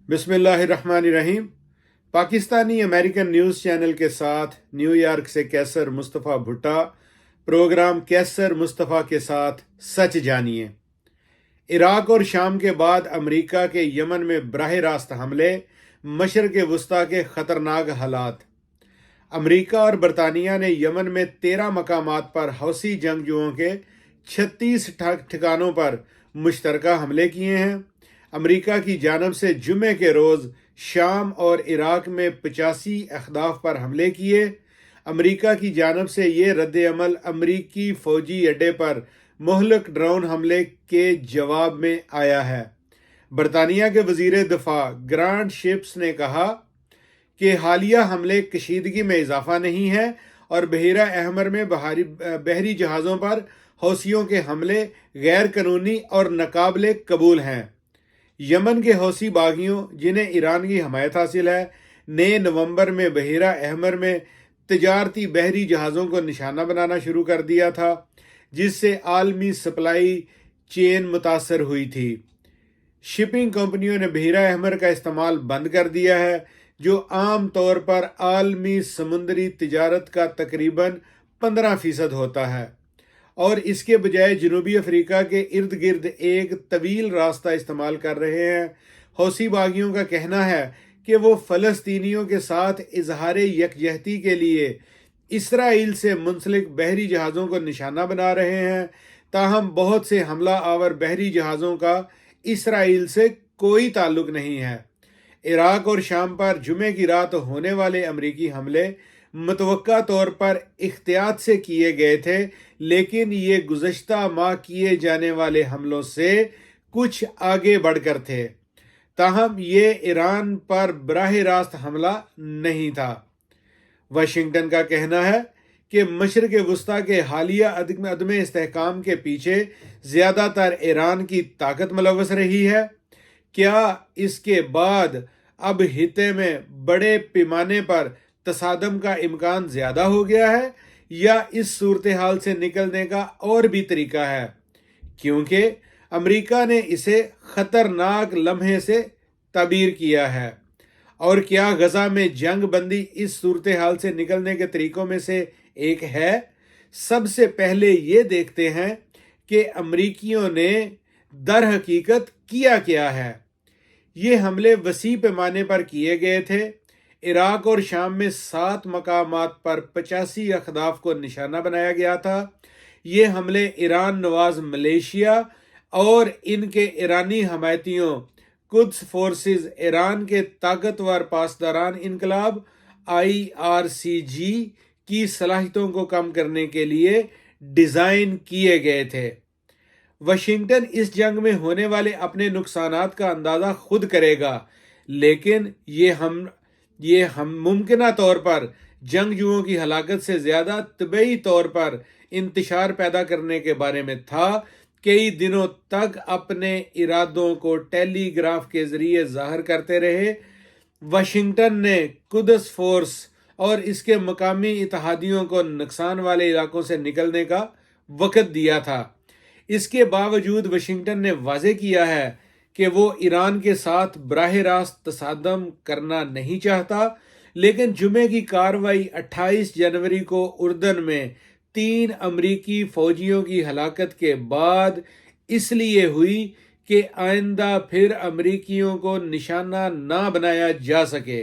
बिस्मिल्लाहिर्रहमानिर्रहीम। Pakistani American news channel के साथ न्यूयॉर्क से कैसर मुस्तफ़ा भुट्टा। प्रोग्राम कैसर मुस्तफ़ा के साथ सच जानिए। इराक और शाम के बाद अमेरिका के यमन में बराह रास्त हमले, मशरक़ वस्ता के ख़तरनाक हालात। अमेरिका और बरतानिया ने यमन में 13 मकामात पर हौसी जंगजुओं के 36 ठिकानों पर मुश्तरका हमले किए हैं। अमेरिका की जानब से जुमे के रोज़ शाम और इराक में 85 अहदाफ पर हमले किए। अमेरिका की जानब से ये रद्द-ए-अमल अमेरिकी फ़ौजी अड्डे पर मुहलक ड्रोन हमले के जवाब में आया है। बरतानिया के वज़ीर दिफा ग्रांट शिप्स ने कहा कि हालिया हमले कशीदगी में इजाफा नहीं है और बहरा अहमर में बहरी जहाज़ों पर हौसियों के हमले गैर कानूनी और नाकाबिले कबूल हैं। यमन के हौसी बागियों, जिन्हें ईरान की हमायत हासिल है, ने नवंबर में बहरा अहमर में तजारती बहरी जहाज़ों को निशाना बनाना शुरू कर दिया था, जिससे आलमी सप्लाई चेन मुतासर हुई थी। शिपिंग कंपनियों ने बहरा अहमर का इस्तेमाल बंद कर दिया है, जो आम तौर पर आलमी समुद्री तिजारत का तकरीबन 15% होता है, और इसके बजाय जनूबी अफ्रीका के इर्द गिर्द एक तवील रास्ता इस्तेमाल कर रहे हैं। हौसी बागियों का कहना है कि वो फ़लस्तीनियों के साथ इजहार यकजहती के लिए इसराइल से मुंसलिक बहरी जहाज़ों को निशाना बना रहे हैं। ताहम बहुत से हमला आवर बहरी जहाज़ों का इसराइल से कोई ताल्लुक नहीं है। इराक और शाम पर जुमे की रात होने वाले अमरीकी हमले मुतवक्का तौर पर इख्तियात से किए गए थे, लेकिन ये गुज़श्ता माह किए जाने वाले हमलों से कुछ आगे बढ़कर थे। ताहम ये ईरान पर बराह रास्त हमला नहीं था। वाशिंगटन का कहना है कि मशरक़ वस्ता के हालिया अदम इस्तेहकाम के पीछे ज़्यादातर ईरान की ताकत मुलव्वस रही है। क्या इसके बाद अब हिते में बड़े पैमाने पर तसादम का इम्कान ज़्यादा हो गया है, या इस सूरत हाल से निकलने का और भी तरीका है? क्योंकि अमेरिका ने इसे ख़तरनाक लम्हे से ताबीर किया है। और क्या गज़ा में जंग बंदी इस सूरत हाल से निकलने के तरीक़ों में से एक है? सबसे पहले ये देखते हैं कि अमरीकियों ने दर हकीकत किया क्या है। ये हमले वसी पैमाने पर किए गए थे। इराक और शाम में 7 मकामात पर 85 अहदाफ को निशाना बनाया गया था। ये हमले ईरान नवाज मलेशिया और इनके ईरानी हमायतियों कुद्स फोर्सेस, ईरान के ताकतवर पासदारान इनकलाब IRCG की सलाहियतों को कम करने के लिए डिज़ाइन किए गए थे। वाशिंगटन इस जंग में होने वाले अपने नुकसानात का अंदाज़ा खुद करेगा, लेकिन ये हम मुमकिना तौर पर जंगजुओं की हलाकत से ज़्यादा तबई तौर पर इंतशार पैदा करने के बारे में था। कई दिनों तक अपने इरादों को टेलीग्राफ के ज़रिए ज़ाहिर करते रहे। वाशिंगटन ने कुद्स फोर्स और इसके मकामी इत्तेहादियों को नुकसान वाले इलाकों से निकलने का वक़्त दिया था। इसके बावजूद वाशिंगटन ने वाज़े किया है कि वो ईरान के साथ बराह रास्त तसादम करना नहीं चाहता, लेकिन जुमे की कार्रवाई 28 जनवरी को उर्दन में 3 अमरीकी फ़ौजियों की हलाकत के बाद इसलिए हुई कि आइंदा फिर अमरीकियों को निशाना ना बनाया जा सके।